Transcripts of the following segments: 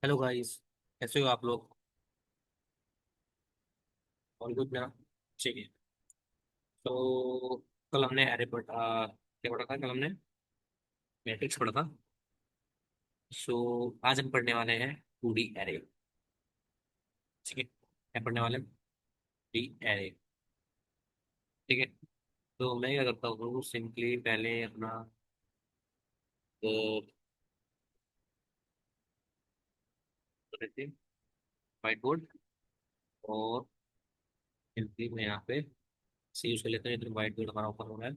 Hello guys. कैसे हो आप लोग? और गुड ना। ठीक है। तो कल हमने एरे पढ़ा, क्या पढ़ा था कल हमने? मैट्रिक्स पढ़ा था। सो आज हम पढ़ने वाले हैं 2D एरे। ठीक है, क्या पढ़ने वाले हैं? D array. ठीक है। तो मैं क्या करता हूँ, सिंपली पहले अपना व्हाइट बोर्ड और सिंपली मैं यहाँ पे सी यूज कर लेता हूँ। इधर व्हाइट बोर्ड हमारा ओपन हो रहा है।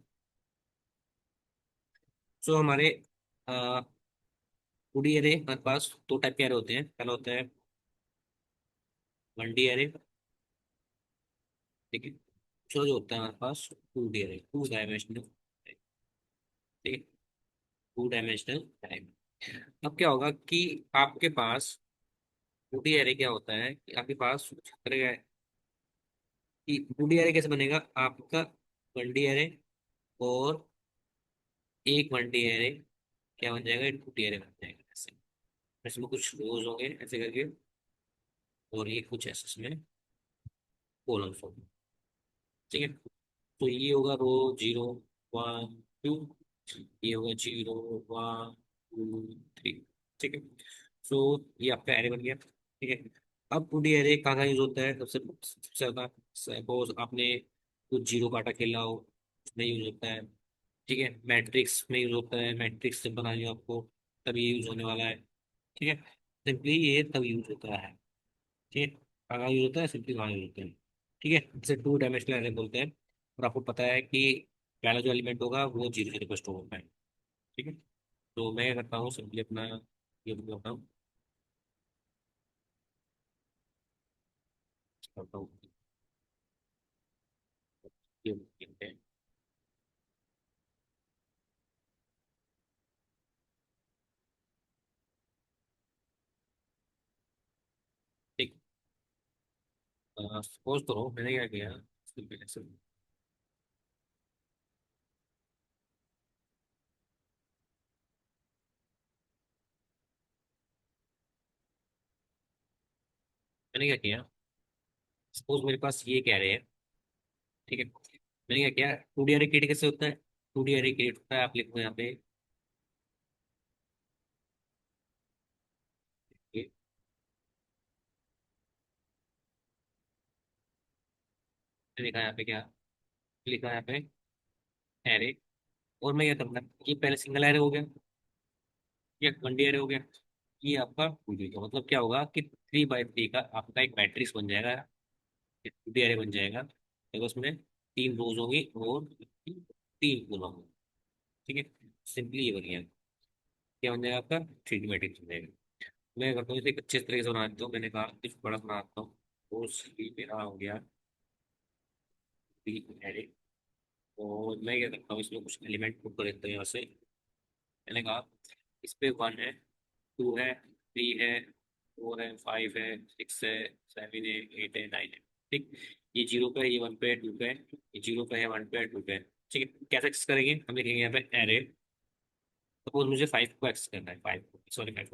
सो हमारे 2D एरे हमारे पास दो टाइप के एरे होते हैं। पहला होता है 1D एरे। ठीक है। दूसरा जो होता है हमारे पास 2D एरे, 2 डायमेंशनल। ठीक है, 2 डायमेंशनल टाइप। अब क्या होगा कि आपके पास 2D एरे क्या होता है कि आपके पास करेगा कि 2D एरे कैसे बनेगा आपका? 1D एरे और एक 1D एरे क्या बन जाएगा? 2D एरे बन जाएगा। ऐसे इसमें कुछ रोज होंगे ऐसे करके, और ये कुछ ऐसे इसमें कॉलम्स होंगे। ठीक है। तो ये होगा रो 0 1 2, ये होगा 0 1 2 3। ठीक है। सो ये आपका एरे बन गया। ठीक है। अब 2D एरे कहाँ कहाँ यूज होता है? सबसे ज्यादा सपोज आपने कुछ जीरो काटा खेला हो, उसमें यूज होता है। ठीक है, मैट्रिक्स में यूज होता है। मैट्रिक्स जब बनानी हो आपको तब ये यूज होने वाला है। ठीक है। सिंपली ये तब यूज होता है। ठीक है, कहाँ यूज होता है? सिंपली कहाँ यूज होता है। ठीक है, इसे 2 डायमेंशनल एरे बोलते हैं। और आपको पता है कि पहला जो एलिमेंट होगा वो 0 0 पर स्टोर होता है। ठीक है। तो मैं क्या करता हूँ, सिंपली अपना ये करता हूँ, करता हूँ ये लिखते हैं। ठीक। सपोज करो मैंने क्या किया, सिंपल ऐसे मैंने क्या किया, सपोज मेरे पास ये कह रहे हैं। ठीक है, मैंने क्या किया, 2D एरे क्रिएट कैसे होता है? 2D एरे क्रिएट होता है, आप लिखो यहाँ पे ये, लिखा है यहाँ पे क्या? लिखा है यहाँ पे एरे। और मैं क्या करना, ये पहले सिंगल एरे हो गया, ये 1D एरे हो गया, ये आपका 2D का मतलब क्या होगा कि 3 बाई 3 का आपका एक मैट्रिक्स बन जाएगा। 2D एरे बन जाएगा, देखो उसमें 3 रोज होंगी और 3 कॉलम होंगे। ठीक है, सिंपली ये बन गया। क्या बन जाएगा आपका? 3D मैट्रिक्स बन जाएगा। मैं करता हूँ इसे एक अच्छे तरीके से बना देता हूँ। मैंने कहा कुछ बड़ा बनाता हूँ। और ये मेरा हो गया 3 एरे। और मैं क्या करता हूँ, इसमें कुछ एलिमेंट पुट कर देता हूँ यहाँ से। मैंने कहा इस पे 1 है 2 है 3 है 4 है 5 है 6 है 7 है 8 है 9 है। ठीक, ये 0 पे है, ये 1 पे है 2 पे है, ये 0 पे है 1 पे है 2 पे है। ठीक है, कैसे एक्सेस करेंगे? हम लिखेंगे यहाँ पे एरे। सपोज मुझे 5 को एक्सेस करना है, 5 को एक्सेस करना है।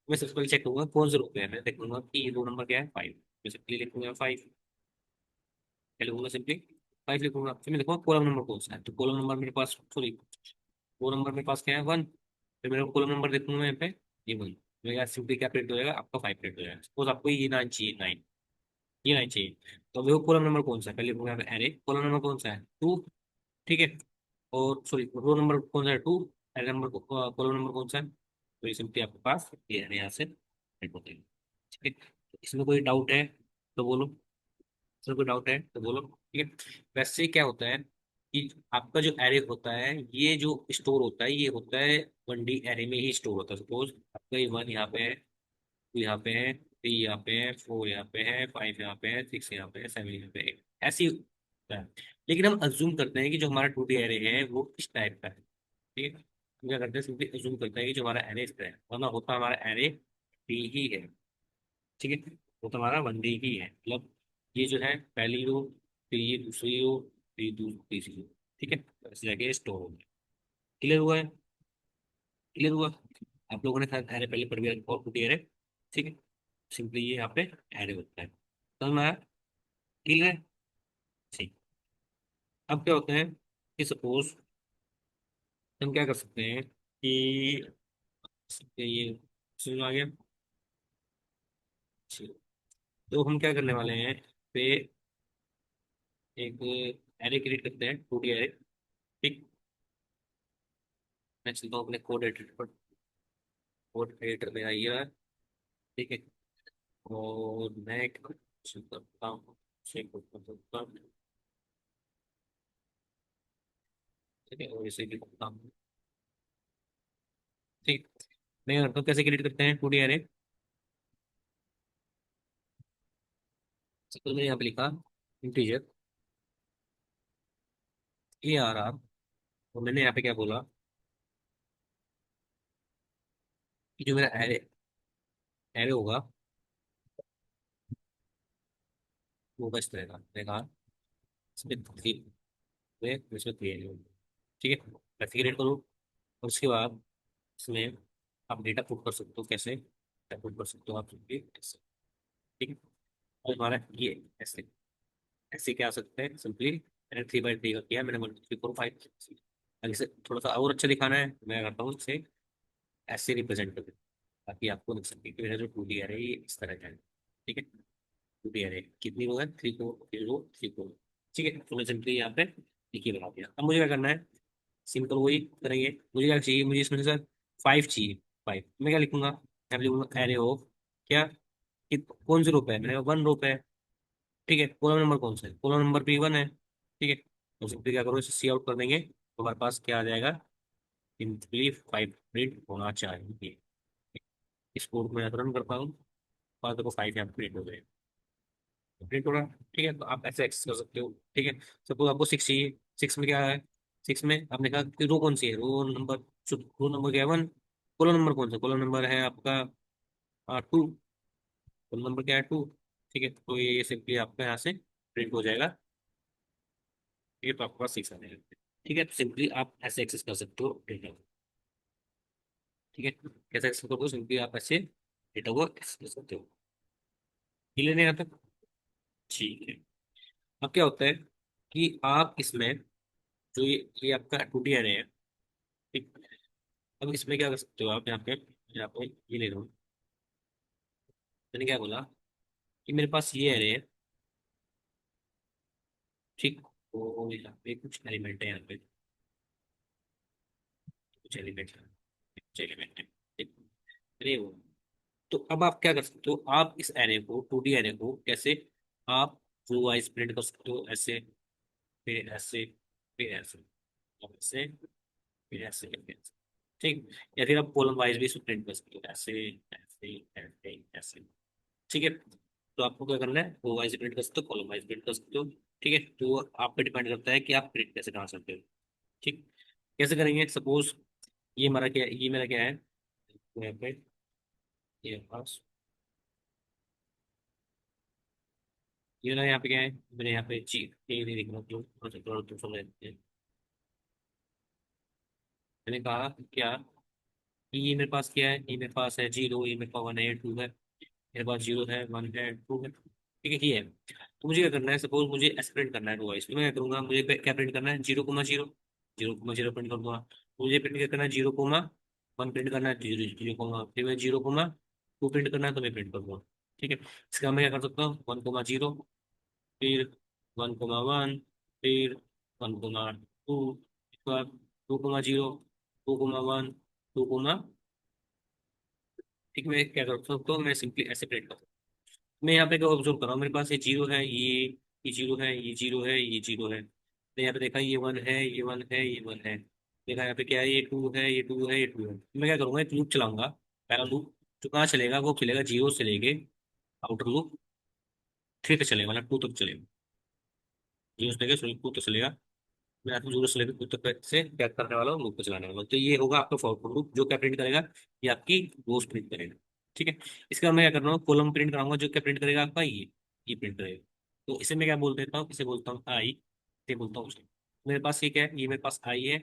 मैं सबसे पहले चेक करूंगा कौन से रो पे है। मैं देखूंगा कि ये रो नंबर क्या है, 5। मैं सिंपली लिखूंगा 5। क्या लिखूंगा? सिंपली 5 लिखूंगा। फिर मैं देखूंगा कॉलम नंबर कौन सा है, तो कॉलम नंबर मेरे पास, सॉरी, रो नंबर मेरे पास क्या है? 1। फिर मेरे को कॉलम नंबर देखूंगा यहाँ पे, ये 1। तो यार सिंपली क्या प्रिंट हो जाएगा आपका? 5 प्रिंट हो जाएगा। सपोज आपको ये 9 चाहिए, 9, ये 9 चाहिए। तो वो कॉलम नंबर कौन सा है? पहले लिखूंगा एरे, कॉलम नंबर कौन सा है? 2। ठीक है, और सॉरी रो नंबर कौन सा है? 2। एरे नंबर, कॉलम नंबर कौन सा है? तो ये सिंपली आपके पास ये है, यहाँ से प्रिंट होते हैं। ठीक है, तो इसमें कोई डाउट है तो बोलो। सर कोई डाउट है तो बोलो। ठीक है, वैसे क्या होता है कि आपका जो एरे होता है, ये जो स्टोर होता है, ये होता है 1D एरे में ही स्टोर होता है। सपोज आपका ये 1 यहाँ पे है, 2 यहाँ पे है, 3 यहाँ पे है, 4 यहाँ पे है, 5 यहाँ पे है, 6 यहाँ पे है, 7 यहाँ पे है, ऐसे ही होता है। लेकिन हम अज्यूम करते हैं कि जो हमारा 2D एरे है वो इस टाइप का है। ठीक है, हम क्या करते हैं, सिंपली अज्यूम करते हैं कि जो हमारा एरे इस तरह है, वरना होता हमारा एरे डी ही है। ठीक है, वो तो हमारा 1D ही है। मतलब ये जो है पहली रो, फिर ये दूसरी रो, फिर ये तीसरी रो। ठीक है, तो ऐसे जाके स्टोर हो गया। क्लियर हुआ है? क्लियर हुआ? आप लोगों ने शायद अरे पहले पढ़ गया और टूटी अरे। ठीक है, सिंपली ये यहाँ पे ऐड होता है। समझ में आया? क्लियर है? ठीक। अब क्या होता है कि सपोज हम क्या कर सकते हैं कि ये समझ में आ गया? ठीक। तो हम क्या करने वाले हैं पे एक एरे क्रिएट करते हैं, 2D एरे। ठीक। मैं चलता हूँ अपने कोड एडिटर पर। कोड एडिटर में आइए यार। ठीक है। और मैं एक चेक करता हूँ, चेक करता हूँ। ठीक है, और इसे भी करता हूँ। ठीक। मैं करता हूँ कैसे क्रिएट करते हैं 2D एरे। तो मैंने यहाँ पे लिखा इंटीजर ARR। और मैंने यहाँ पे क्या बोला कि जो मेरा एरे एरे होगा वो बस रहेगा रहेगा इसमें थ्री, इसमें 3 एरे होंगे। ठीक है, कैसे क्रिएट करूँ। और उसके बाद इसमें आप डेटा पुट कर सकते हो। कैसे डेटा पुट कर सकते हो आप ऐसे। ठीक है। और हमारा ये ऐसे ऐसे क्या आ सकता है सिंपली। मैंने 3 बाई 3 का किया, मैंने 1 2 3 4 5। अगर इसे थोड़ा सा और अच्छा दिखाना है मैं करता हूँ इसे ऐसे रिप्रेजेंट कर देता हूँ, ताकि आपको लग सके कि मेरा जो 2D है ये इस तरह का है। ठीक है। 2D है कितनी रो है, 3 रो 3 रो 3 रो। ठीक है, तो मैं सिंपली यहाँ पे लिखिए बना दिया। अब मुझे क्या करना है, सिंपल वही करेंगे। मुझे क्या चाहिए, मुझे इसमें से सर 5 चाहिए। 5 मैं क्या लिखूंगा, यहाँ पे लिखूंगा एरे ऑफ क्या, कि कौन सी रो पे है, मैंने 1 रो पे है। ठीक है, कॉलम नंबर कौन सा है, कॉलम नंबर P1 है। ठीक है, तो सिंपली क्या करो, इसे सी आउट कर देंगे तो हमारे पास क्या आ जाएगा, सिंपली 5 प्रिंट होना चाहिए। इस कोड को मैं रन करता हूँ और देखो 5 यहाँ प्रिंट हो गए, प्रिंट हो रहा है। ठीक है, तो आप ऐसे एक्सेस कर सकते हो। ठीक है, सपोज आपको 6 चाहिए। 6 में क्या है, 6 में आपने कहा कि रो कौन सी है, रो नंबर, रो नंबर क्या है 1। कॉलम नंबर कौन सा, कॉलम नंबर है आपका 2। कॉलम नंबर क्या है 2। ठीक है, तो ये सिंपली आपका यहाँ से प्रिंट हो जाएगा। ठीक है, तो आपके पास 6 आ जाएगा। ठीक है, तो सिंपली आप ऐसे एक्सेस कर सकते हो डेटा। ठीक है, कैसे एक्सेस करोगे, सिंपली आप ऐसे डेटा को एक्सेस कर सकते हो। क्लियर नहीं आता? ठीक है। अब क्या होता है कि आप इसमें जो ये आपका 2D एरे है। ठीक। अब इसमें क्या कर सकते हो आप, यहाँ पे ये ले लो। मैंने क्या बोला कि मेरे पास ये एरे है। ठीक। तो यहाँ पे कुछ एलिमेंट है, यहाँ पे कुछ एलिमेंट है, कुछ एलिमेंट है। ठीक। अरे वो, तो अब आप क्या कर सकते हो, आप इस एरे को 2D एरे को कैसे आप रो वाइज प्रिंट कर सकते हो, ऐसे, फिर ऐसे, फिर ऐसे, अब ऐसे, फिर ऐसे, फिर ऐसे। ठीक। या फिर आप कॉलम वाइज भी इसे प्रिंट कर सकते हो, ऐसे ऐसे ऐसे ऐसे। ठीक है, तो आपको क्या करना है, रो वाइज प्रिंट कर सकते हो, कॉलम वाइज प्रिंट कर सकते हो। ठीक है, तो आप पे डिपेंड करता है कि आप प्रिंट कैसे करा सकते हो। ठीक। कैसे करेंगे, सपोज ये हमारा क्या है, ये मेरा क्या है, तो यहाँ पे ये पास, ये ना यहाँ पे क्या है, मैंने यहाँ पे जी ये नहीं लिखना, तो थोड़ा तो समझ लेते हैं। मैंने कहा क्या कि ये मेरे पास क्या है, ये मेरे पास है 0, ये मेरे पास 1 है, 2 है, मेरे पास 0 है, 1 है, 2 है। ठीक है, ये है। तो मुझे क्या करना है, सपोज मुझे ऐसे प्रिंट करना है रो वाइज, तो मैं क्या करूंगा, मुझे क्या प्रिंट करना है, 0,0, 0,0 प्रिंट कर दूंगा। मुझे प्रिंट क्या करना है, 0,1 प्रिंट करना है, 0,0, फिर मैं 0,2 प्रिंट करना है तो मैं प्रिंट कर दूंगा। ठीक है, इसका मैं क्या कर सकता हूँ, 1,0, फिर 1,1, फिर 1,2, इसके बाद 2,0, 2,1, 2, ठीक। मैं क्या कर सकता हूँ, मैं सिंपली ऐसे प्रिंट कर सकता हूँ। मैं यहाँ पे क्या ऑब्जर्व कर रहा हूँ, मेरे पास ये 0 है, ये 0 है, ये 0 है, ये 0 है। तो यहाँ पे देखा ये 1 है, ये 1 है, ये 1 है। देखा यहाँ पे क्या है, ये 2 है, ये 2 है, ये 2 है। मैं क्या करूंगा, एक लूप चलाऊंगा, पहला लूप जो कहाँ चलेगा, वो चलेगा 0 से लेके आउटर लूप 3 तक चलेगा, मतलब 2 तक चलेगा। 0 से लेके 2 तक चलेगा। मैं आपको 0 से लेकर 2 तक से क्या करने वाला हूँ, लूप को चलाने वाला हूँ। तो ये होगा आपका फॉर लूप, जो क्या प्रिंट करेगा, ये आपकी रोज प्रिंट करेगा। ठीक है, इसके बाद मैं क्या कर रहा हूँ, कॉलम प्रिंट कराऊंगा, जो क्या प्रिंट करेगा आपका ये प्रिंट करेगा। तो इसे मैं क्या बोल देता हूँ, इसे बोलता हूँ आई, इसे बोलता हूँ उसे। मेरे पास ये क्या है, ये मेरे पास आई है,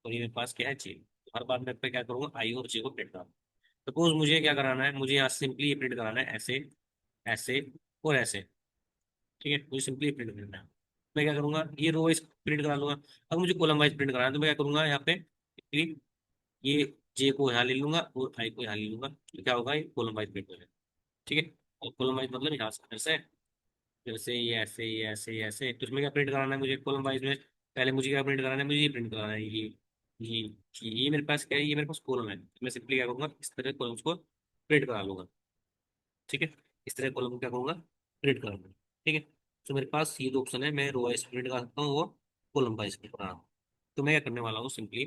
और ये मेरे पास क्या है जे। हर बार मैं पे क्या करूंगा, आई और जे को प्रिंट करूंगा। सपोज मुझे क्या कराना है, मुझे यहाँ सिंपली ये प्रिंट कराना है ऐसे, ऐसे और ऐसे। ठीक है, मुझे सिंपली प्रिंट करना है। मैं क्या करूंगा, ये रो वाइज प्रिंट करा लूंगा। अब मुझे कॉलम वाइज प्रिंट कराना है, तो मैं क्या करूंगा यहाँ पे, ये जे को यहाँ ले लूंगा और आई को यहाँ ले लूंगा, तो क्या होगा, ये कॉलम वाइज प्रिंट हो जाएगा। ठीक है, और कॉलम वाइज मतलब यहाँ से ऐसे, जैसे ये ऐसे, ये ऐसे, ये ऐसे। तो इसमें क्या प्रिंट कराना है मुझे कॉलम वाइज में, पहले मुझे क्या प्रिंट कराना है, मुझे ये प्रिंट कराना है, ये ये मेरे पास क्या है, ये मेरे पास कॉलम है, तो मैं सिंपली क्या करूंगा, इस तरह कॉलम्स को प्रिंट करा लूंगा। ठीक है, इस तरह कॉलम को क्या करूंगा, प्रिंट करा लूंगा। ठीक है, तो मेरे पास ये दो ऑप्शन है, मैं रो वाइज प्रिंट करा सकता हूँ, वो कॉलम वाइज प्रिंट करा रहा हूँ। तो मैं क्या करने वाला हूँ, सिंपली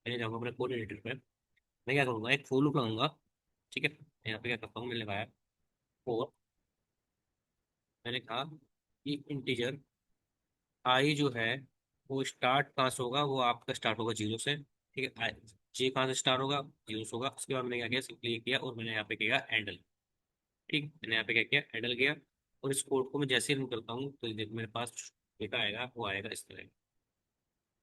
मैं जाऊँगा अपने कोड एडिटर पे, मैं क्या करूंगा, एक फॉर लूप लगाऊंगा। ठीक है, यहाँ पे क्या करता हूँ, मैंने लगाया फोर, मैंने कहा कि इंटीजर आई जो है वो स्टार्ट कहाँ से होगा, वो आपका स्टार्ट होगा जीरो से। ठीक है, जे कहाँ से स्टार्ट होगा, जीरो से होगा। उसके बाद मैंने क्या किया, सिंपली किया और मैंने यहाँ पे किया एंडल। ठीक, मैंने यहाँ पे क्या किया, एंडल किया। और इस कोड को मैं जैसे रन करता हूँ तो देखो मेरे पास डेटा आएगा, वो आएगा इस तरह,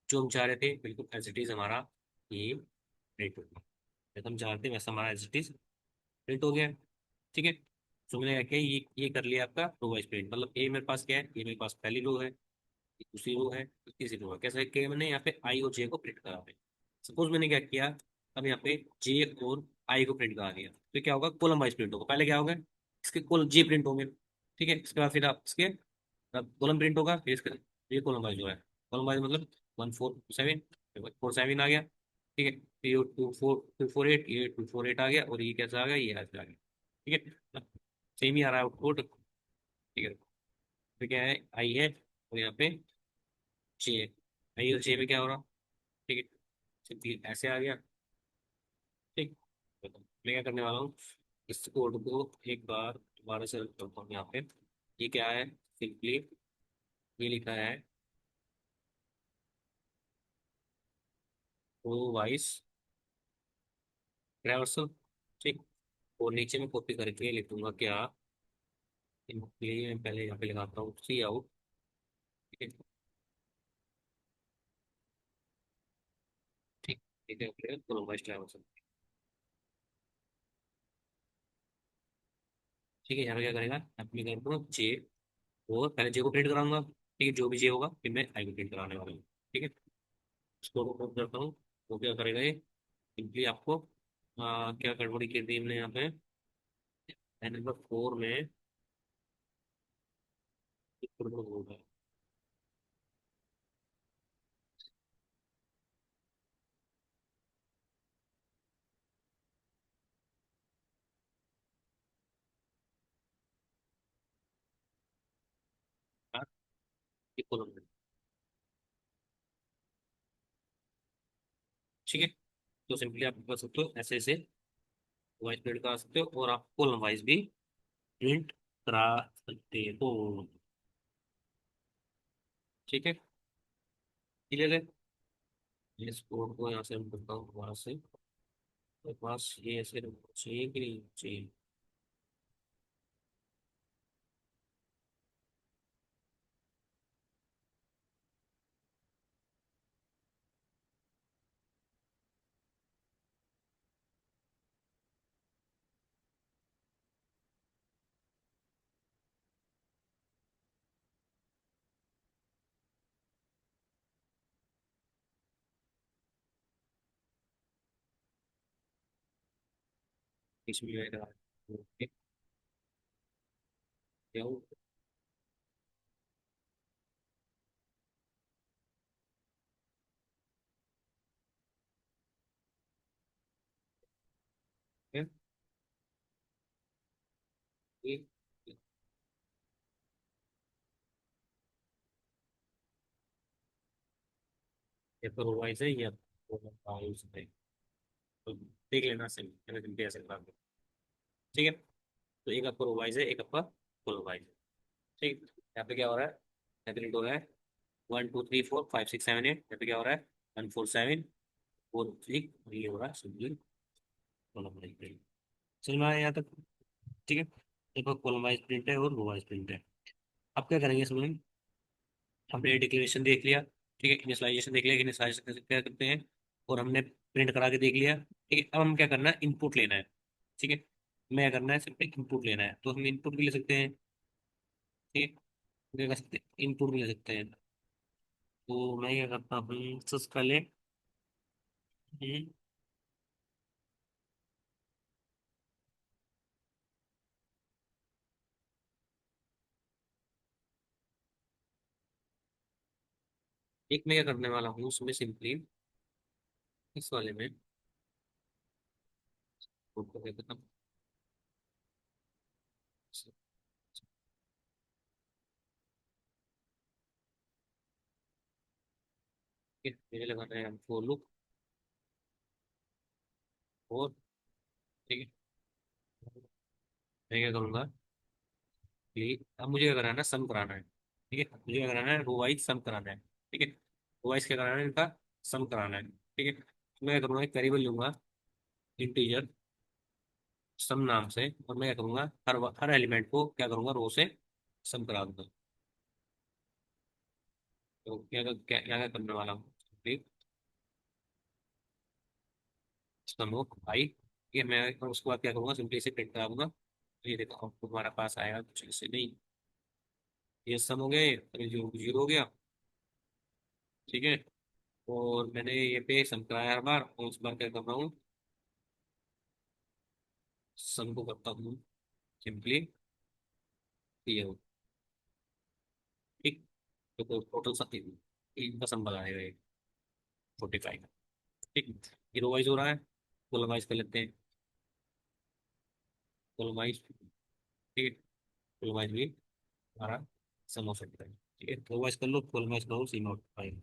जो हम चाह रहे थे बिल्कुल एज इट इज हमारा ये प्रिंट हो गया, जैसा हम चाह रहे थे वैसा हमारा एज इट इज प्रिंट हो गया। ठीक है, तो मैंने क्या किया, ये कर लिया आपका रो वाइज प्रिंट, मतलब ए मेरे पास क्या है, ये मेरे पास पहली रो है, ये दूसरी रो है, ये तीसरी रो है। कैसे किया मैंने, यहाँ पे आई और जे को प्रिंट करा पे, सपोज मैंने क्या किया, अब यहाँ पे जे और आई को प्रिंट करा दिया, तो क्या होगा, कॉलम वाइज प्रिंट होगा। पहले क्या होगा, इसके कॉलम जे प्रिंट होंगे। ठीक है, इसके बाद फिर आप इसके कॉलम प्रिंट होगा, फिर इसका ये कॉलम वाइज हो है, कॉलम वाइज मतलब 147, 4 7 आ गया। ठीक है, फिर ये 2 4 ये 2 4 8 आ गया, और ये कैसा आ गया, ये ऐसे आ गया। ठीक है, सेम ही आ रहा है आउटपुट। ठीक है, तो क्या है, आई है और यहाँ पे जे है, आई और जे पे क्या हो रहा। ठीक है, सिंपली ऐसे आ गया। ठीक, तो मैं क्या करने वाला हूँ, इस कोड को एक बार दोबारा से रन करता हूँ यहाँ पे। ये क्या है, सिंपली ये लिखा है रो वाइज ट्रैवर्सल। ठीक, और नीचे में कॉपी करके लिखूंगा क्या, इनके लिए मैं पहले यहाँ पे लगाता हूँ सी आउट। ठीक है, ठीक, ठीक है, फिर रो वाइज ट्रैवर्सल। ठीक है, यहाँ पे क्या करेगा, अपनी कर दूँ जे, और पहले जे को प्रिंट कराऊंगा। ठीक है, जो भी जे होगा फिर मैं आई को प्रिंट कराने वाला हूँ। ठीक है, इसको ओपन करता हूँ, वो क्या करेगा ये, सिंपली आपको क्या गड़बड़ी कर दी हमने यहाँ पे, नंबर 4 में एक गड़बड़ हो गया। हाँ, ये कॉलम में। ठीक है, तो सिंपली आप कर सकते हो ऐसे ऐसे वाइज प्रिंट करा सकते हो, और आप कॉलम वाइज भी प्रिंट करा सकते हो। ठीक है, क्लियर है। इस कोड को यहाँ से हम करता हूँ दोबारा से, तो पास ये ऐसे चाहिए कि नहीं चाहिए। इसमें आएगा, ओके, क्या हो गया, ये या तो वाइज है या कॉलम है, तो देख लेना सही, मैंने सिंपली ऐसे करा दिया। ठीक है, तो एक आपका वाइज है, एक आपका कॉलम वाइज है। ठीक, यहाँ पे क्या हो रहा है, यहाँ पे हो रहा है 1 2 3 4 5 6 7 8, यहाँ पे क्या हो रहा है 1 4 7 4 3, और ये हो रहा है सिंपली कॉलम वाइज प्रिंट। समझ में आया यहाँ तक। ठीक है, देखो कॉलम वाइज प्रिंट है और रो वाइज प्रिंट है। अब क्या करेंगे इसमें, हमने डिक्लेरेशन देख लिया। ठीक है, इनिशियलाइजेशन देख लिया कि इनिशियलाइजेशन क्या करते हैं, और हमने प्रिंट करा के देख लिया। ठीक है, अब हम क्या करना है, इनपुट लेना है। ठीक है, मैं करना है सिर्फ इनपुट लेना है, तो हम इनपुट भी ले सकते हैं। ठीक है, क्या कर सकते हैं, इनपुट भी ले सकते हैं। तो मैं क्या करता हूँ, सबसे पहले एक मैं क्या करने वाला हूँ उसमें सिंपली, इस वाले में code को क्या करता हूँ, ठीक है, मुझे लगाना है फॉर लूप। और ठीक है, मैं क्या करूंगा कि अब मुझे क्या कराना है, सम कराना है। ठीक है, मुझे क्या कराना है, रो वाइज सम कराना है। ठीक है, रो वाइज क्या कराना है, इनका सम कराना है। ठीक है, तो मैं क्या करूंगा, एक वेरिएबल लूंगा, इंटीजर सम नाम से, और मैं क्या करूंगा, हर एलिमेंट को क्या करूंगा, रो से सम करा दूंगा। तो क्या करने वाला हूँ, सम ऑफ आई। ये मैं, और उसके बाद क्या करूंगा, सिंपली इसे प्रिंट करा दूंगा। तो ये देखो आउटपुट हमारे पास आएगा कुछ ऐसे नहीं। ये सम हो गए, तो ये जीरो जीरो हो गया। ठीक है, और मैंने ये पे सम कराया हर बार, और उस बार क्या कर रहा हूँ, सम को करता हूँ सिंपली ये हो। ठीक, तो टोटल इनका सम लगाएगा ये 45। ठीक, जीरो वाइज हो रहा है, कॉलम वाइज कर लेते हैं, कॉलम वाइज। ठीक है, कॉलम वाइज भी हमारा सम हो सकता है। ठीक है, कॉलम वाइज कर लो, कॉलम वाइज करो, सी नोट फाइव।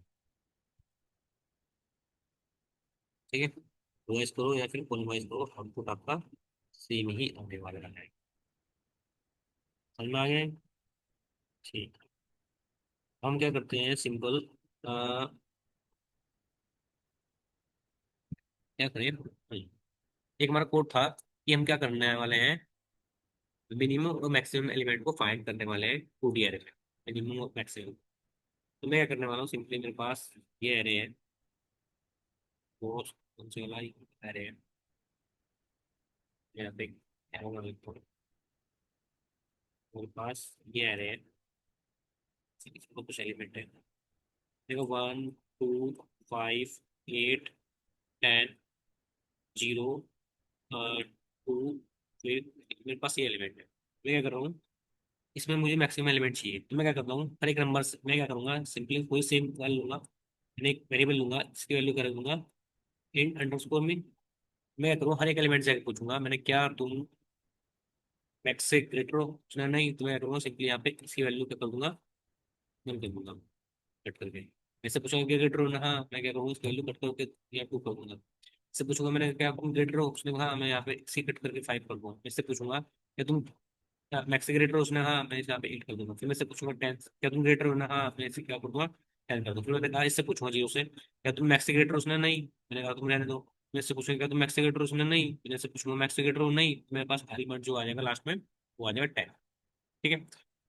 ठीक है, रो वाइज करो या फिर कॉलम वाइज करो, आउटपुट आपका सेम ही आने वाला है। समझ में आ गया है? ठीक, हम क्या करते हैं सिंपल, क्या करें, एक हमारा कोड था कि हम क्या करने वाले हैं, मिनिमम और मैक्सिमम एलिमेंट को फाइंड करने वाले हैं 2D एरे में, मिनिमम और मैक्सिमम। तो मैं क्या करने वाला हूँ, सिंपली मेरे पास ये एरे है, वो कौन से वाला एरे है, यहाँ पे arrow वाला लिखता हूँ। मेरे पास ये एरे है, इसमें कुछ एलिमेंट है, देखो 1 2 5 8 10 0 2 फिर मेरे पास ये एलिमेंट है। मैं क्या कर रहा हूँ, इसमें मुझे मैक्सिमम एलिमेंट चाहिए, तो मैं क्या करता हूँ, हर एक नंबर से मैं क्या करूंगा, सिंपली कोई सेम वैल्यू लूंगा, मैंने एक वेरिएबल लूंगा, इसकी वैल्यू कर दूंगा इंट अंडरस्कोर में। मैं क्या करूँगा, हर एक एलिमेंट से पूछूंगा, मैंने क्या तुम मैक्स से ग्रेटर हो, उसने नहीं, तो मैं क्या करूँगा, सिंपली यहाँ पे इसकी वैल्यू क्या कर दूंगा, नल कर दूंगा, कट करके। इससे पूछूंगा क्या ग्रेटर हो ना, हाँ मैं क्या करूँगा, इसकी वैल्यू कट करके या टू कर दूंगा। इससे पूछूंगा मैंने क्या तुम ग्रेटर हो, उसने कहा हाँ, मैं यहाँ पे सी कट करके 5 कर दूंगा। इससे पूछूंगा क्या तुम मैक्स से ग्रेटर हो, उसने हाँ, मैं यहाँ पे 8 कर दूंगा। फिर मैं इससे पूछूंगा 10 क्या तुम ग्रेटर हो ना, हाँ मैं इसे क्या कर दूंगा, 10 कर दूंगा। फिर मैंने कहा इससे पूछूंगा जीरो से क्या तुम मैक्स से ग्रेटर हो, उसने नहीं, मैंने कहा तुम रहने दो। मैं इससे पूछूंगा क्या तुम मैक्स से ग्रेटर हो, उसने नहीं, मैंने इससे पूछूंगा मैक्स से ग्रेटर हो, नहीं, तो मेरे पास एलिमेंट जो आ जाएगा लास्ट में, वो आ जाएगा 10। ठीक है,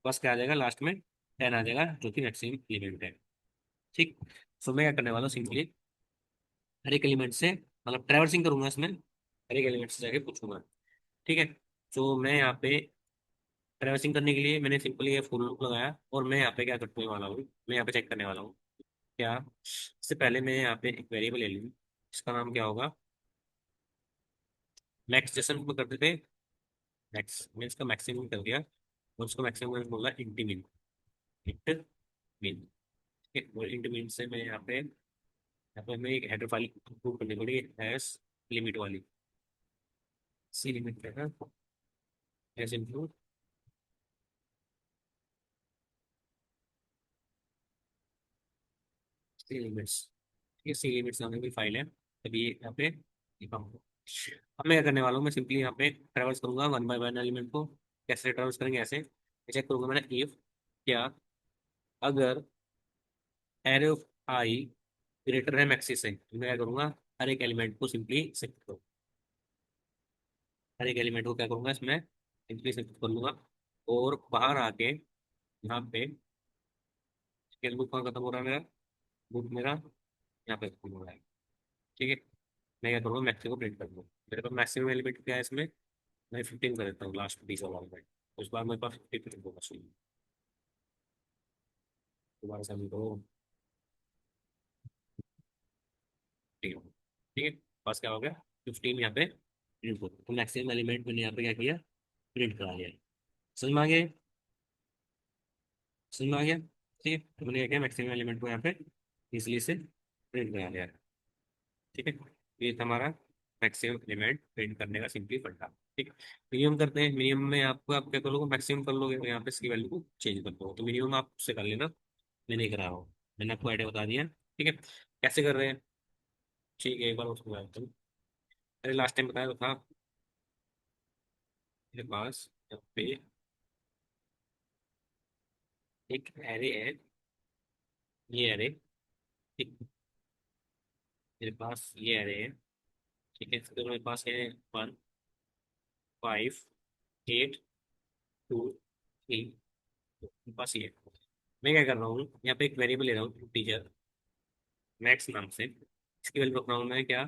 बस क्या आ जाएगा लास्ट में, 10 आ जाएगा, जो कि मैक्सिमम एलिमेंट है। ठीक, सो मैं क्या करने वाला हूँ, सिंपली हर एक एलिमेंट से मतलब ट्रैवर्सिंग करूंगा इसमें, हर एक एलिमेंट से जाके पूछूंगा। ठीक है, तो मैं यहाँ पे ट्रैवर्सिंग करने के लिए मैंने सिंपली ये फॉर लूप लगाया, और मैं यहाँ पे क्या करने वाला हूँ, मैं यहाँ पे चेक करने वाला हूँ क्या, इससे पहले मैं यहाँ पे एक वेरिएबल ले लूँ, इसका नाम क्या होगा, मैक्स, जैसे हम करते थे मैक्स, मैं इसका मैक्सिमम कर दिया, और उसको मैक्सिमम बोला इंटी मिन, इंट मिन। ठीक है, और इंट मिन से मैं यहाँ पे मैं एक हेडर फाइल इंक्लूड करनी पड़ी, एस लिमिट वाली, सी लिमिट है, एस इंक्लूड सी लिमिट्स। ये सी लिमिट्स नाम की फाइल है, तभी यहाँ पे लिखा हूँ। अब मैं क्या करने वाला हूँ, मैं सिंपली यहाँ पे ट्रेवर्स करूंगा वन बाय वन एलिमेंट को। कैसे ट्रेवर्स करेंगे, ऐसे चेक करूंगा मैंने, इफ क्या अगर एरे ऑफ आई ग्रेटर है मैक्सी से, तो मैं क्या करूंगा, हर एक एलिमेंट को सिंपली सेलेक्ट करूँ, हर एक एलिमेंट को क्या करूंगा इसमें सिंपली सेलेक्ट कर लूंगा, और बाहर आके यहाँ पे स्केल बुक कहाँ खत्म हो रहा है मेरा, बुक मेरा यहाँ पे खत्म हो रहा है। ठीक है, मैं क्या करूँगा, मैक्सिमम को प्रिंट कर दूँ। मेरे पास मैक्सिमम एलिमेंट क्या है इसमें, मैं 15 कर देता हूँ लास्ट 20 वाला एलिमेंट। उस बार मेरे पास 50 प्रिंट होगा चाहिए। दोबारा से हम करो। ठीक है, ठीक है। पास क्या हो गया, 15 यहाँ पे प्रिंट हो गया। तो मैक्सिमम एलिमेंट मैंने यहाँ पे क्या किया, प्रिंट करा लिया। समझ में आ गया, समझ में आ गया। ठीक है, तो मैंने क्या किया, मैक्सिमम एलिमेंट को यहाँ पे इसलिए से प्रिंट करा लिया। ठीक है, ये था हमारा मैक्सिमम एलिमेंट प्रिंट करने का सिंपली फंडा। ठीक है, मिनिमम करते हैं। मिनिमम में आपको आप क्या करोगे, मैक्सिमम कर लोगे तो यहाँ पे इसकी वैल्यू को चेंज कर दो। तो मिनिमम आप उससे कर लेना, मैं नहीं करा रहा हूँ, मैंने आपको आइडिया बता दिया। ठीक है, कैसे कर रहे हैं, ठीक है, एक बार उसको बताता हूँ। अरे लास्ट टाइम बताया तो था, मेरे पास यहाँ पे एक एरे है, ये एरे, ठीक, मेरे पास ये एरे है। ठीक है, तो मेरे पास है 1, 5, 8, 2, 3, मेरे पास ये है। मैं क्या कर रहा हूँ, यहाँ पे एक वेरिएबल ले रहा हूँ टीचर मैक्स नाम से। इसकी वैल्यू रख रहा हूँ मैं क्या,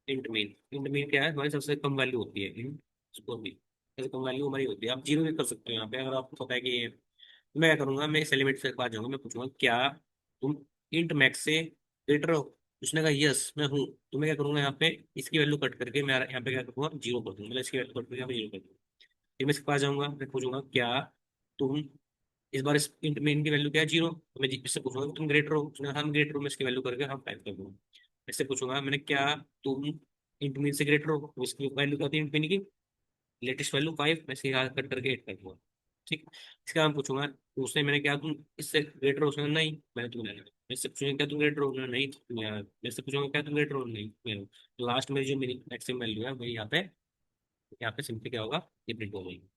इंट मीन। इंट मीन क्या है, हमारी सबसे कम वैल्यू होती है इन स्कोर भी, सबसे कम वैल्यू हमारी होती है। आप जीरो भी कर सकते हो यहाँ पे, अगर आपको पता है कि तो मैं क्या करूंगा, मैं इस एलिमेंट से पास जाऊंगा, मैं पूछूंगा क्या तुम इंट मैक्स से ग्रेटर हो। उसने कहा यस मैं हूँ। तो मैं क्या करूंगा, यहाँ पे इसकी वैल्यू कट करके मैं यहाँ पे क्या करूंगा, जीरो कर दूंगा। मतलब इसकी वैल्यू कट करके यहाँ पे जीरो कर दूंगा। फिर मैं इसके पास जाऊंगा, मैं पूछूंगा क्या तुम, इस बार इस इंट में इनकी वैल्यू क्या है, जीरो। तो मैं इससे पूछूंगा कि तुम ग्रेटर हो। उसने कहा हम ग्रेटर हो, मैं इसकी वैल्यू करके हम टाइप कर दूंगा। इससे पूछूंगा मैंने क्या तुम इंट मीन से ग्रेटर हो, तो इसकी वैल्यू क्या थी इंट मीन की, लेटेस्ट वैल्यू 5, मैं इसके यहाँ कट करके 8 कर दूंगा। ठीक, इसका मैं पूछूंगा तो उसने मैंने क्या तुम इससे ग्रेटर हो, उसने कहा, नहीं मैंने तुम्हें नहीं। मैं इससे पूछूंगा क्या तुम ग्रेटर हो, उसने कहा, नहीं मैं इससे पूछूंगा क्या तुम ग्रेटर हो, नहीं मैं। लास्ट में जो मेरी मैक्सिमम वैल्यू है वही यहाँ पे सिंपली क्या होगा, ये प्रिंट हो जाएगी।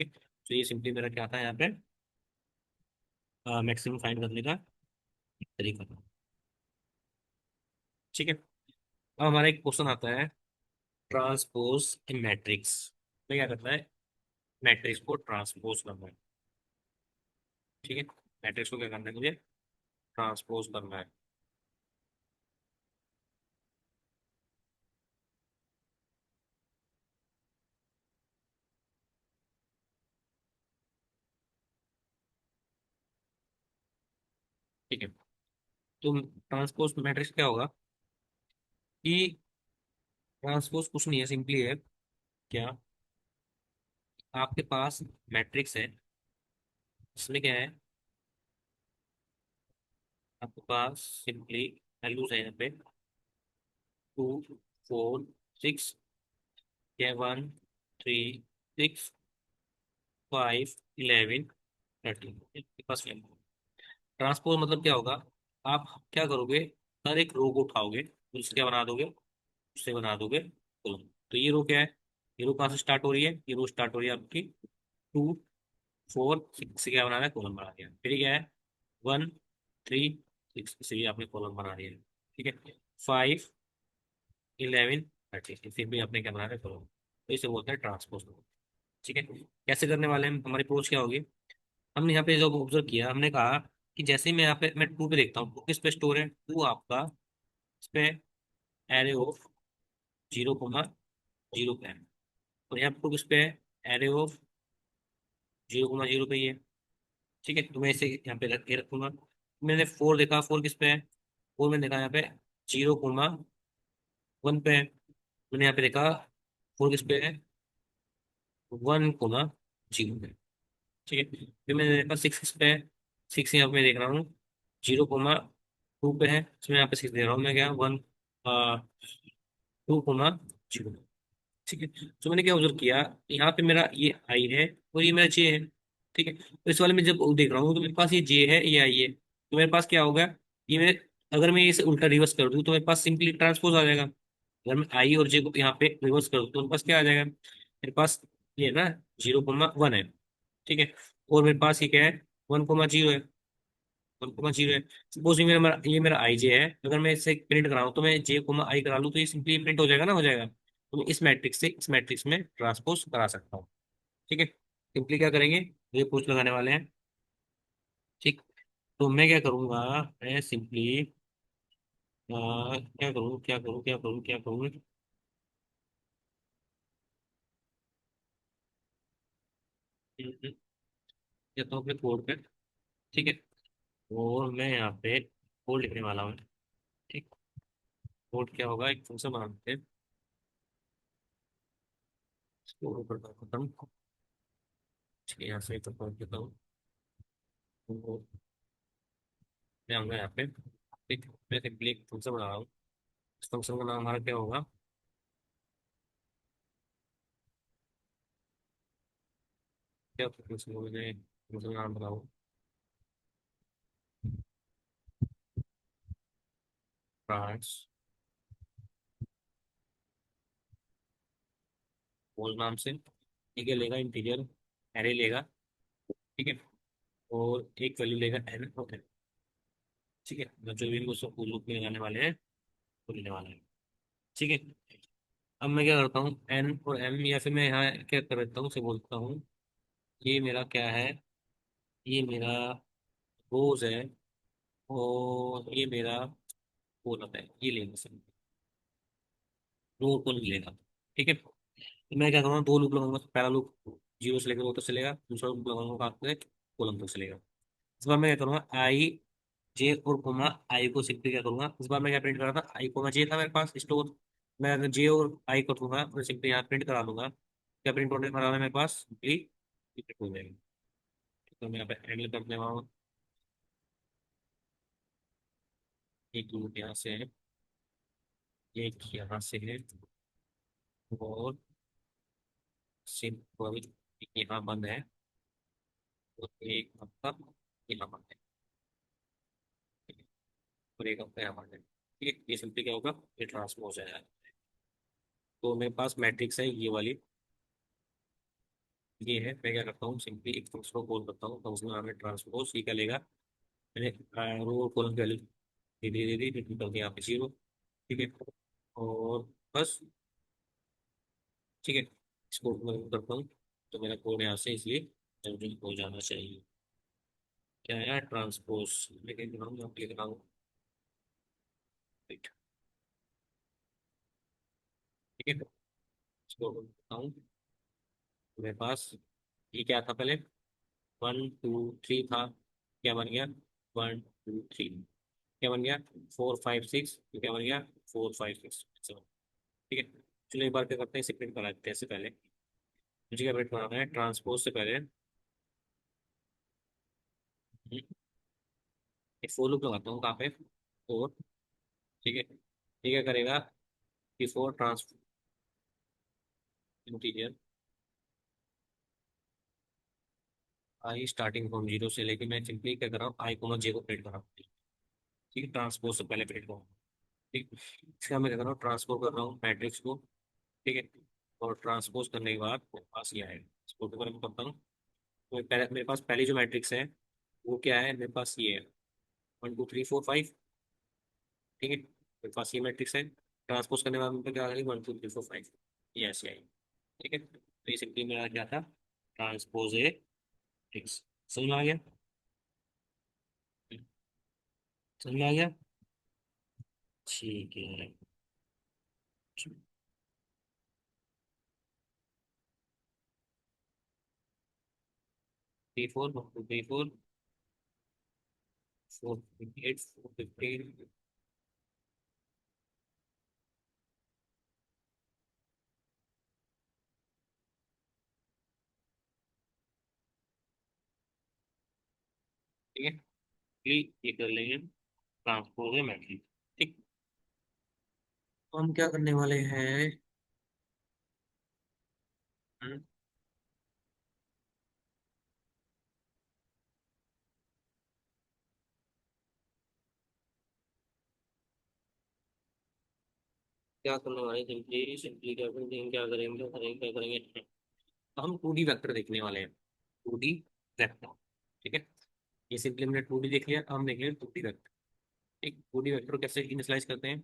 ठीक, तो ये सिंपली मेरा क्या था यहाँ पे, मैक्सिमम फाइंड करने का तरीका था। ठीक है, अब हमारा एक क्वेश्चन आता है, ट्रांसपोज इन मैट्रिक्स में क्या करना है, मैट्रिक्स को ट्रांसपोज करना है। ठीक है, मैट्रिक्स को क्या करना है मुझे, ट्रांसपोज करना है। ठीक है, तो ट्रांसपोज मैट्रिक्स क्या होगा कि ट्रांसपोज कुछ नहीं है, सिंपली है क्या, आपके पास मैट्रिक्स है, इसमें क्या है, आपके पास सिंपली वैल्यूज है यहाँ पे 2, 4, 6, या 1, 3, 6, 5, 11, 13 आपके पास वैल्यू। ट्रांसपोज मतलब क्या होगा, आप क्या करोगे, हर एक रो को उठाओगे, उससे क्या बना दोगे, उससे बना दोगे कॉलम। तो ये रो क्या है, ये रो कहाँ से स्टार्ट हो रही है, ये रो स्टार्ट हो रही है आपकी 2, 4, 6 से क्या बना रहा है, कॉलम बना दिया। फिर ये क्या है, 1, 3, 6 से ये आपने कॉलम बना दिया। ठीक है, 5, 11, 13 फिर भी आपने क्या बना रहा है, कॉलम। तो इसे बोलते हैं ट्रांसपोज। ठीक है, कैसे करने वाले हैं, हमारी अप्रोच क्या होगी, हमने यहाँ पे जो ऑब्जर्व किया, हमने कहा कि जैसे ही मैं यहाँ पे मैं टू पे देखता हूँ, टू किस पे स्टोर है, टू आपका इस पे एरे ऑफ 0, 0 पे है। और यहाँ पे टू किस पे है, एरे ऑफ 0, 0 पे ही है। ठीक है, तो मैं इसे यहाँ पे रख के रखूंगा। मैंने 4 देखा, 4 किस पे है, 4 मैंने देखा यहाँ पे 0, 1 पे है। मैंने यहाँ पे देखा 4 किस पे है, 1, 0 पे। ठीक है, फिर मैंने देखा 6 किस पे है, 6 यहाँ पे मैं देख रहा हूँ 0, 2 पे है, इसमें यहाँ पे 6 दे रहा हूँ मैं क्या, 2, 0। ठीक है, तो मैंने क्या ऑब्जर्व किया, यहाँ पे मेरा ये आई है और ये मेरा जे है। ठीक है, तो इस वाले में जब देख रहा हूँ तो मेरे पास ये जे है, ये आई है, तो मेरे पास क्या होगा, ये मेरे, अगर मैं इसे उल्टा रिवर्स कर दूँ तो मेरे पास सिंपली ट्रांसपोज आ जाएगा। अगर मैं आई और जे को यहाँ पे रिवर्स कर दूँ तो मेरे पास क्या आ जाएगा, मेरे पास ये है ना 0, 1 है। ठीक है, और मेरे पास ये क्या है, 1, 0 है, 1, 0 है। सपोज ये मेरा आई जे है, अगर मैं इसे प्रिंट कराऊँ तो मैं जे, आई करा लूँ तो ये सिंपली प्रिंट हो जाएगा ना, हो जाएगा। तो मैं इस मैट्रिक्स से इस मैट्रिक्स में ट्रांसपोज करा सकता हूँ। ठीक है, सिंपली क्या करेंगे, ये पोस्ट लगाने वाले हैं। ठीक, तो मैं क्या करूंगा, मैं सिंपली क्या करूँ क्या करूँ क्या करूँ क्या करूँ। जाता हूँ अपने कोड पे। ठीक है। और मैं यहाँ पे कोड लिखने वाला हूँ। ठीक। कोड क्या होगा, एक फंक्शन बना देते हैं। इसको ऊपर का खत्म। ठीक है, यहाँ से एक कोड देता हूँ। तो मैं आऊँगा यहाँ पे। ठीक। मैं सिंपली एक फंक्शन बना रहा हूँ। इस फंक्शन का नाम हमारा क्या होगा। क्या फंक्शन मुझे फंक्शन नाम बताओ। ट्रांस पोज नाम से। ठीक है, लेगा इंटीजर एरे लेगा। ठीक है। और एक वैल्यू लेगा एन और एन। ठीक है, मतलब जो भी उसको लूप में लगाने वाले हैं वो लेने वाले हैं। ठीक है। अब मैं क्या करता हूँ, एन और एम, या फिर मैं यहाँ क्या कर देता हूँ, उसे बोलता हूँ ये मेरा क्या है। ये मेरा रोज है। और ये मेरा कॉलम है, ये लेंगे सर। रो कॉलम लेगा। ठीक है। तो मैं क्या करूँगा, दो लूप लगाऊंगा। पहला लूप जीरो से लेकर वो तक चलेगा, दूसरा लूप लगाऊंगा आपके कॉलम तक चलेगा। इस बार मैं क्या करूँगा, आई जे और कोमा आई को सिंपली क्या करूंगा, इस बार मैं क्या प्रिंट कर रहा था, आई कोमा जे था मेरे पास स्टोर। मैं अगर जे और आई को दूंगा तो सिंपली यहाँ प्रिंट करा दूंगा। क्या प्रिंट होने वाला है मेरे पास, सिंपली प्रिंट हो जाएगा। तो मैं यहाँ पे एंड कर देता हूँ। एक लूप यहाँ से है, एक यहाँ से है, और सिंपल यहाँ बंद है, और एक आपका यहाँ बंद है, और एक आपका यहाँ बंद है। ठीक है, ये सिंपली क्या होगा, ये ट्रांसफर हो जाएगा। तो मेरे पास मैट्रिक्स है ये वाली। ये है, मैं क्या करता हूँ, सिंपली एक फंक्शन को कॉल करता हूँ। फंक्शन नाम है ट्रांसपोज, सी का लेगा। मैंने रो कॉलम की वैल्यू दे दी निकल के यहाँ पे जीरो। ठीक है। और बस। ठीक है, इसको मैं करता हूँ। तो मेरा कोड यहाँ से इसलिए जल्दी हो जाना चाहिए। क्या है, ट्रांसपोज लेकिन लिख रहा हूँ। ठीक है, इसको करता हूँ। मेरे पास ये क्या था पहले, 1 2 3 था। क्या बन गया, 1 2 3। क्या बन गया, 4 5 6। क्या बन गया, 4 5 6 7। ठीक है। चलो एक बार क्या करते हैं, इसे प्रिंट करा देते हैं। इससे पहले मुझे क्या प्रिंट कराना है, ट्रांसपोज से पहले एक फोर लूप लगाता हूँ कहाँ पे, फोर। ठीक है, ये क्या करेगा, before trans interior I starting from zero से लेके मैं सिंपली क्या कर रहा हूँ, आई को जे को प्रिंट कर रहा हूँ। ठीक है, ट्रांसपोज से पहले प्रिंट करूँ। ठीक, इसका मैं क्या कर रहा हूँ, ट्रांसपोज कर रहा हूँ मैट्रिक्स को। ठीक है। और ट्रांसपोज करने के बाद मेरे पास ये आएगा, इसको दोबारा मैं करता हूँ। तो मेरे पास पहली जो मैट्रिक्स है वो क्या है, मेरे पास ये है 1 2 3 4 5। ठीक है, मेरे पास ये मैट्रिक्स है। ट्रांसपोज करने के बाद मेरे पास क्या आ गई, 1 2 3 4 5। ये ऐसे आई। ठीक है, तो ये सिंपली मेरा क्या था, ट्रांसपोज ए मैट्रिक्स। समझ में आ गया, समझ में आ गया। ठीक है। P4 1 2 3 4 4 8 4 15। ठीक है, ये कर लेंगे ट्रांसपोज है मैट्रिक्स। ठीक। तो हम क्या करने वाले हैं, हम्म, क्या करने वाले हैं, सिंपली सिंपली क्या करेंगे क्या करेंगे क्या करेंगे क्या करेंगे। तो हम 2D वेक्टर देखने वाले हैं, 2D वेक्टर। ठीक है, ये सिंपली हमने 2D देख लिया, अब हम देख लिया 2D वेक्टर। एक 2D वेक्टर कैसे इनिशियलाइज करते हैं,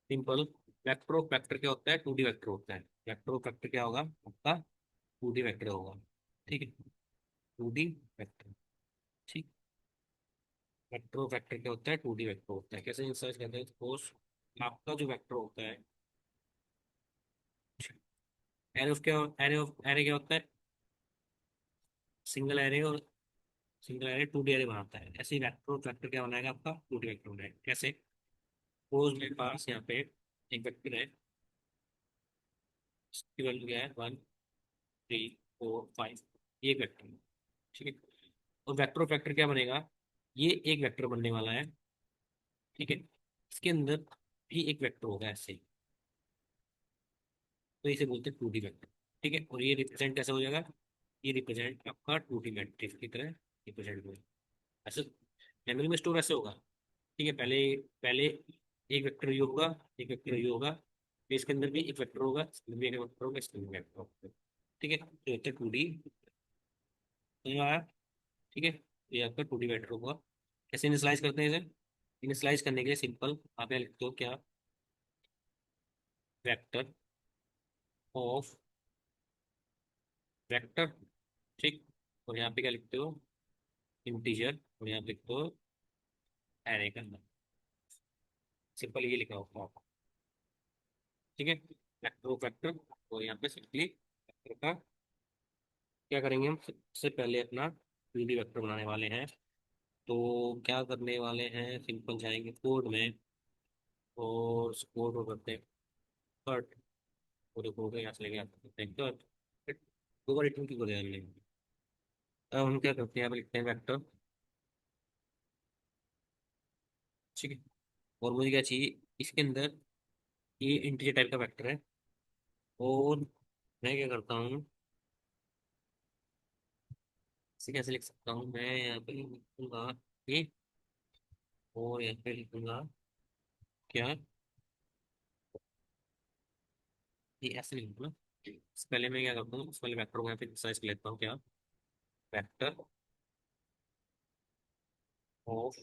सिंपल। वेक्टर ऑफ वेक्टर क्या होता है, 2D वेक्टर होता है। वेक्टर ऑफ वेक्टर क्या होगा आपका, 2D वेक्टर होगा। ठीक है, 2D वेक्टर। ठीक। वेक्टर ऑफ वेक्टर क्या होता है, 2D वेक्टर होता है। कैसे इंसर्च करते हैं, सपोज आपका जो वेक्टर होता है, एरे ऑफ क्या, एरे क्या होता है, सिंगल एरे, और सिंगल एरे 2D एरे बनाता है। ऐसे ही वेक्टर ऑफ वेक्टर क्या बनाएगा, आपका 2D वेक्टर बनाएगा। कैसे, सपोज मेरे पास यहाँ पे एक वेक्टर है, इसकी वैल्यू क्या है, 1 3 4 5, ये एक वेक्टर है। ठीक है, और वेक्टर ऑफ वेक्टर क्या बनेगा, ये एक वेक्टर बनने वाला है। ठीक है, इसके अंदर भी एक वेक्टर होगा ऐसे, तो इसे बोलते हैं 2D वेक्टर। ठीक है, और ये रिप्रेजेंट कैसे हो जाएगा, ये रिप्रेजेंट आपका 2D मैट्रिक्स की तरह रिप्रेजेंट होगा। ऐसे मेमोरी में स्टोर ऐसे होगा। ठीक है, पहले पहले एक वेक्टर ये होगा, एक वेक्टर ये होगा, फिर इसके अंदर भी एक वेक्टर होगा, इसके अंदर भी एक वेक्टर होगा, इसके अंदर भी वेक्टर होगा। ठीक है, तो ये 2D आया। ठीक है, तो ये आपका 2D वेक्टर होगा। कैसे इनिशलाइज करते हैं इसे, इनिशलाइज करने के लिए सिंपल आप यहाँ लिखते हो क्या, वेक्टर ऑफ वेक्टर। ठीक, और यहाँ पे क्या लिखते हो, इंटीजर, और यहाँ पे लिखते हो एरे का नाम। सिंपल ये लिखा होगा आपको। ठीक है, वेक्टर ऑफ वेक्टर, और यहाँ पे सिंपली वेक्टर का क्या करेंगे, हम सबसे पहले अपना 2D वेक्टर बनाने वाले हैं। तो क्या करने वाले हैं, सिंपल जाएंगे कोड में, और उस कोड को करते हैं कट, और कोड को यहाँ से लेके आते हैं कट, दो बार रिटर्न की को ध्यान लेंगे। अब हम क्या करते हैं, यहाँ पे लिखते हैं वेक्टर। ठीक है, और मुझे क्या चाहिए इसके अंदर, ये इंटीजर टाइप का वेक्टर है, और मैं क्या करता हूँ, इसे कैसे लिख सकता हूँ, मैं यहाँ पे लिखूंगा ये, और यहाँ पे लिखूंगा क्या, ये ऐसे लिखूंगा ना। इससे पहले मैं क्या करता हूँ, इस पहले वेक्टर को यहाँ पे साइज कर लेता हूँ क्या, वेक्टर ऑफ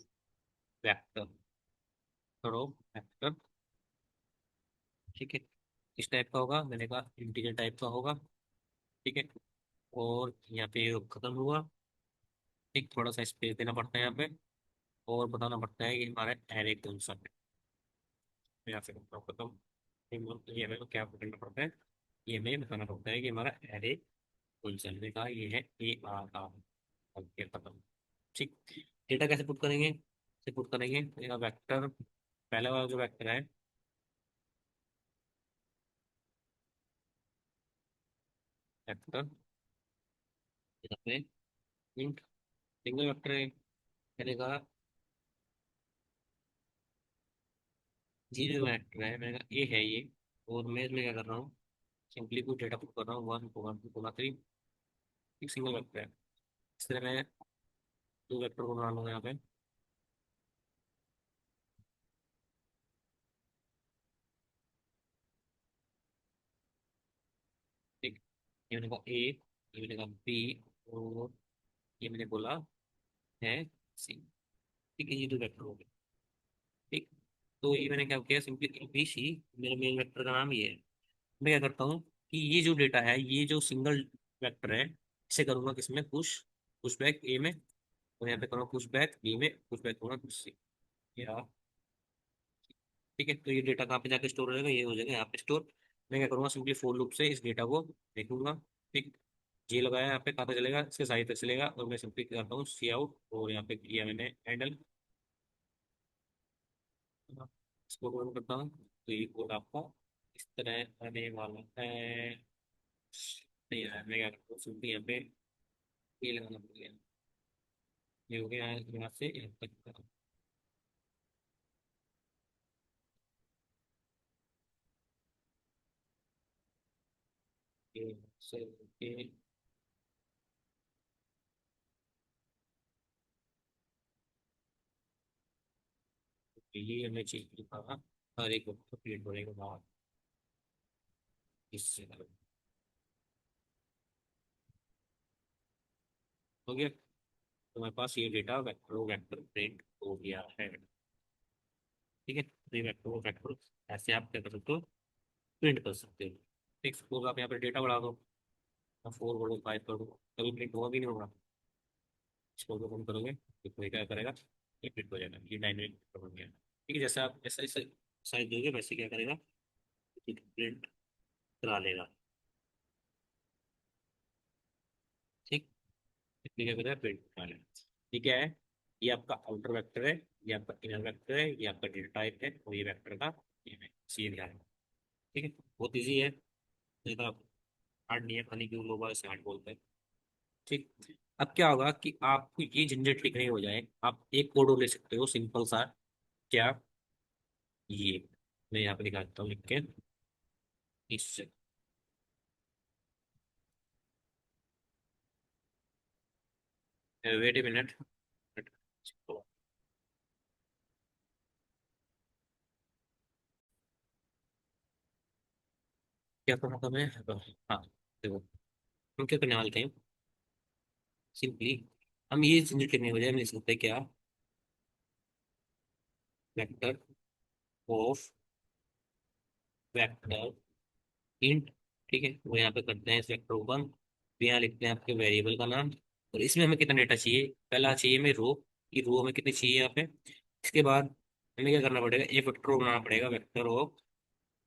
वेक्टर, करो वेक्टर। ठीक है, किस टाइप का होगा, मैंने कहा इंटीजर टाइप का होगा। ठीक है, और यहाँ पे खत्म हुआ। एक थोड़ा सा स्पेस देना पड़ता है यहाँ पे, और बताना पड़ता है कि हमारा एरे कौन सा है। मैं यहाँ से करता हूँ खत्म। ये हमें क्या करना पड़ता है, ये हमें बताना पड़ता है कि हमारा एरे कौन सा है। मैंने कहा ये है ए आर आर, और ये खत्म। ठीक, डेटा कैसे पुट करेंगे, से पुट करेंगे वेक्टर, पहला वाला जो वेक्टर है, वेक्टर यहाँ पे इंट सिंगल वेक्टर है, मैंने कहा जी जो वेक्टर है, मैंने कहा ए है ये, और मैं इसमें क्या कर रहा हूँ, सिंपली कुछ डेटा पुट कर रहा हूँ, 1 1 2 3, एक सिंगल वेक्टर है। इस तरह मैं दो वेक्टर को बना लूंगा यहाँ पे। ठीक, ये मैंने कहा ए, ये मैंने कहा बी, और ये मैंने बोला है सी। ठीक है, ये दो वेक्टर हो गए। ठीक, तो ये मैंने क्या किया, सिंपली ए बी सी, मेरे मेन वेक्टर का नाम ये है। मैं क्या करता हूँ कि ये जो डेटा है, ये जो सिंगल वेक्टर है, इसे करूंगा किसमें, पुश, पुश बैक ए में, और यहाँ पे करूँगा पुश बैक बी में, पुश बैक करूँगा पुश सी। या ठीक है, तो ये डेटा कहाँ पे जाके स्टोर हो जाएगा, ये हो जाएगा यहाँ पे स्टोर। मैं क्या करूँगा, सिंपली फोर लूप से इस डेटा को देखूंगा। ठीक, जी लगाया, यहाँ पे पता चलेगा, इसके साइड तक चलेगा, और मैं सिंपली करता हूँ सी आउट, और यहाँ पे किया मैंने हैंडल, इसको रन करता हूँ, तो ये कोड आपका इस तरह आने वाला है। नहीं यार, मैं क्या करता हूँ, सिंपली यहाँ पे ये लगाना पड़ गया, ये हो गया यहाँ से यहाँ तक। ये से ये हमें चीज लिखा, हर एक कंप्लीट होने के बाद इससे हो गया। तो हमारे पास ये डेटा वेक्टर वेक्टर प्रिंट हो गया है। ठीक है, तो ये वेक्टर वेक्टर ऐसे आप क्या कर सकते हो, प्रिंट कर सकते हो। एक सपोज आप यहाँ पे डेटा बढ़ा दो, 4 करो 5 करो, कभी प्रिंट होगा भी नहीं होगा। इसको कम करोगे तो कोई क्या करेगा, ये प्रिंट हो जाएगा, ये डायनेमिक बन गया। ठीक है, जैसे आप जैसे जैसे साइज दोगे वैसे क्या करेगा, प्रिंट करा लेगा। ठीक, इसलिए क्या करेगा, प्रिंट करा लेगा। ठीक है, ये आपका आउटर वेक्टर है, ये आपका इनर वेक्टर है, ये आपका डेटा टाइप है, और ये वेक्टर का ये ध्यान है। ठीक है, बहुत ईजी है, ज्यादा हार्ड नहीं है, खाली क्यों लोग इसे हार्ड बोलते हैं। ठीक, अब क्या होगा कि आपको ये झंझट लिखनी हो जाए, आप एक कोड ले सकते हो सिंपल सा। क्या, ये मैं यहाँ पे दिखाता हूँ लिख के, इससे वेट ए मिनट। क्या करना था मैं, हाँ देखो, हम क्या करने वाले थे, सिंपली हम ये झंझट लिखने हो जाए, हम लिख सकते हैं क्या, वेक्टर ऑफ वेक्टर इंट। ठीक है, वो यहाँ पे करते हैं इस वेक्टर को बंद, फिर यहाँ लिखते हैं आपके वेरिएबल का नाम, और इसमें हमें कितना डेटा चाहिए, पहला चाहिए हमें रो, ये रो हमें कितनी चाहिए यहाँ पे। इसके बाद हमें क्या करना पड़ेगा, एक वेक्टर बनाना पड़ेगा, वेक्टर ऑफ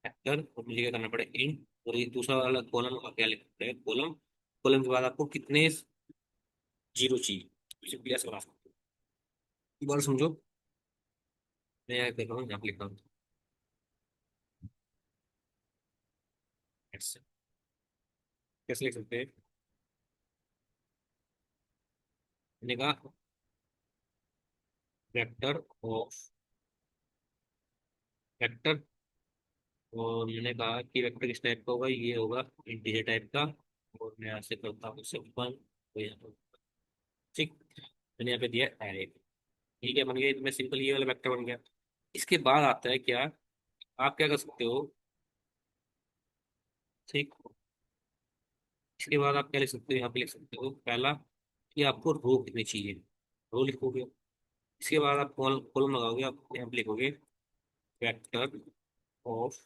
वेक्टर, और मुझे क्या करना पड़ेगा इंट, और ये दूसरा वाला कॉलम का क्या लिखना पड़ेगा, कॉलम। कॉलम के बाद आपको कितने जीरो चाहिए, इसे क्लियर बना सकते हो, एक बार समझो। मैं यहाँ देख रहा हूँ, यहाँ पे लिख रहा हूँ, ऐसे कैसे लिख सकते हैं, मैंने कहा वेक्टर ऑफ वेक्टर, और मैंने कहा कि वेक्टर किस टाइप का होगा, ये होगा इंटीजर टाइप का, और मैं यहाँ से करता हूँ सिंपल, तो यहाँ पर ठीक, मैंने यहाँ पे दिया एरे। ठीक है, बन गया, इसमें सिंपल ये वाला वेक्टर बन गया। इसके बाद आता है क्या, आप क्या कर सकते हो, ठीक, इसके बाद आप क्या लिख सकते हो, यहाँ पे लिख सकते हो पहला कि आपको रो कितनी चाहिए, रो लिखोगे। इसके बाद आप कॉलम लगाओगे, आप यहाँ पे लिखोगे वेक्टर ऑफ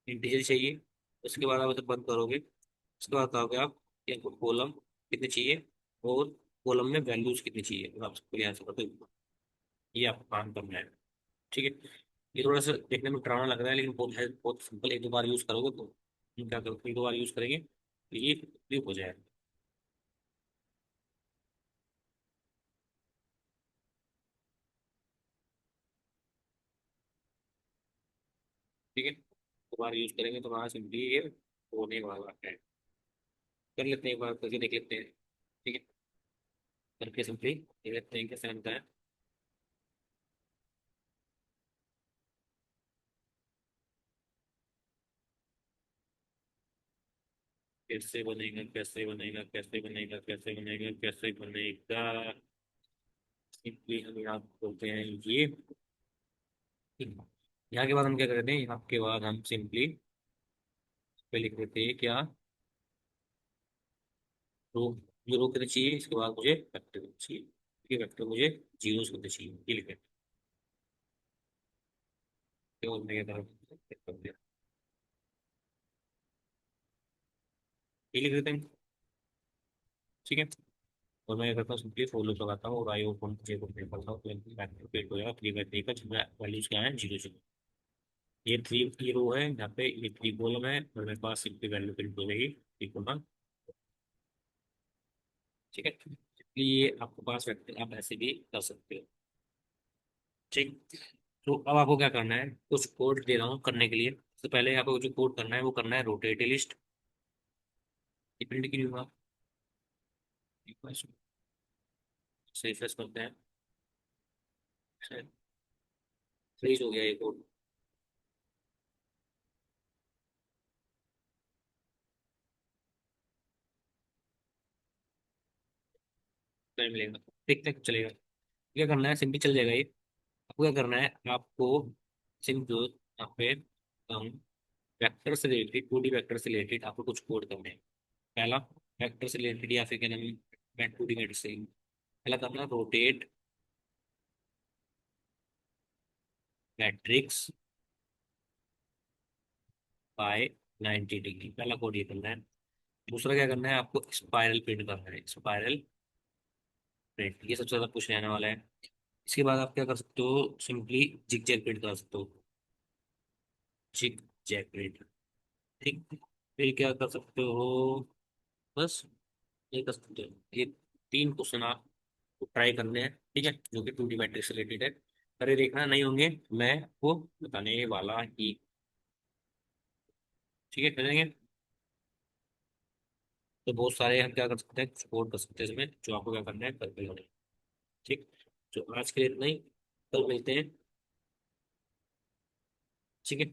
इंटीजर चाहिए। उसके बाद आप इसे बंद करोगे, उसके बाद बताओगे आप कि आपको कॉलम कितनी चाहिए, और कॉलम में वैल्यूज कितनी चाहिए, और आप सबको यहाँ से बताओ, ये आपको काम करना है। ठीक है, ये थोड़ा सा देखने में डरावना लग रहा है, लेकिन बहुत है, बहुत सिंपल, एक दो बार यूज करोगे तो हम क्या करोगे, एक दो बार यूज करेंगे तो ये क्लिक हो जाएगा। ठीक है, दो बार यूज करेंगे तो हमारा सिंपली ये होने वाला है। कर लेते हैं, एक बार करके देख लेते हैं। ठीक है, करके सिंपली देख लेते हैं कैसे बनता है। कैसे बनेगा, कैसे बनेगा, कैसे बनेगा, कैसे बनेगा, कैसे बनेगा, सिंपली हम यहाँ बोलते हैं ये। ठीक है, यहाँ के बाद हम क्या करते हैं, यहाँ के बाद हम सिंपली पे लिख देते हैं क्या, रो, मुझे रो कितने चाहिए, इसके बाद मुझे वेक्टर कितने चाहिए, ठीक है, वेक्टर मुझे जीरो कितने चाहिए, ये लिख देते हैं, और मैं क्या कर दिया, ये लिख देते हैं। ठीक है, और मैं क्या करता हूँ, सिंपली फॉर लूप लगाता हूँ, और आई ओपन जे को प्रिंट करता हूँ, तो वेक्टर प्रिंट हो जाएगा 3 बाई 3 का, जिसमें वैल्यूज क्या है, जीरो जीरो। ये थ्री की रो है, यहाँ पे ये थ्री कॉलम है, और मेरे पास सिंपली वैल्यू प्रिंट हो जाएगी थ्री कॉलम। ठीक है, इसलिए आपके पास वेक्टर आप ऐसे भी कर सकते हो। ठीक, तो अब आपको क्या करना है, कुछ कोड दे रहा हूँ करने के लिए, तो पहले आपको जो कोड करना है वो करना है रोटेट लिस्ट, प्रिंट की होगा, से रिफ्रेश करते हैं, फ्रीज हो गया ये कोड, टाइम मिलेगा, ठीक तक चलेगा। क्या करना है, सिंपली चल जाएगा ये। आपको क्या करना है, आपको सिंपल यहाँ पे हम वेक्टर से रिलेटेड, 2D वेक्टर से रिलेटेड आपको कुछ कोड करने हैं। पहला, वेक्टर से रिलेटेड या फिर क्या नाम है, 2D मैट्रिक्स से पहला करना, रोटेट मैट्रिक्स बाय 90 डिग्री, पहला कोड ये करना है। दूसरा क्या करना है, आपको स्पाइरल प्रिंट करना है, स्पाइरल प्रिंट, ये सबसे ज्यादा पूछने आने वाला है। इसके बाद आप क्या कर सकते हो, सिंपली जिग जैग प्रिंट कर सकते हो, जिग जैग प्रिंट। ठीक, फिर क्या कर सकते हो, बस ये कर सकते हो। ये 3 क्वेश्चन आप ट्राई करने हैं, ठीक है, जो कि 2D मैट्रिक्स से रिलेटेड है। अरे देखना नहीं होंगे, मैं आपको बताने वाला ही। ठीक है, करेंगे। तो बहुत सारे हम क्या कर सकते हैं, सपोर्ट कर सकते हैं इसमें, जो आपको क्या करना है करके होना है। ठीक, तो आज के लिए इतना ही, कल मिलते हैं। ठीक है,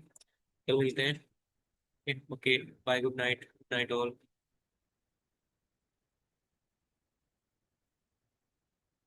कल मिलते हैं। Okay, bye, good night, good night all.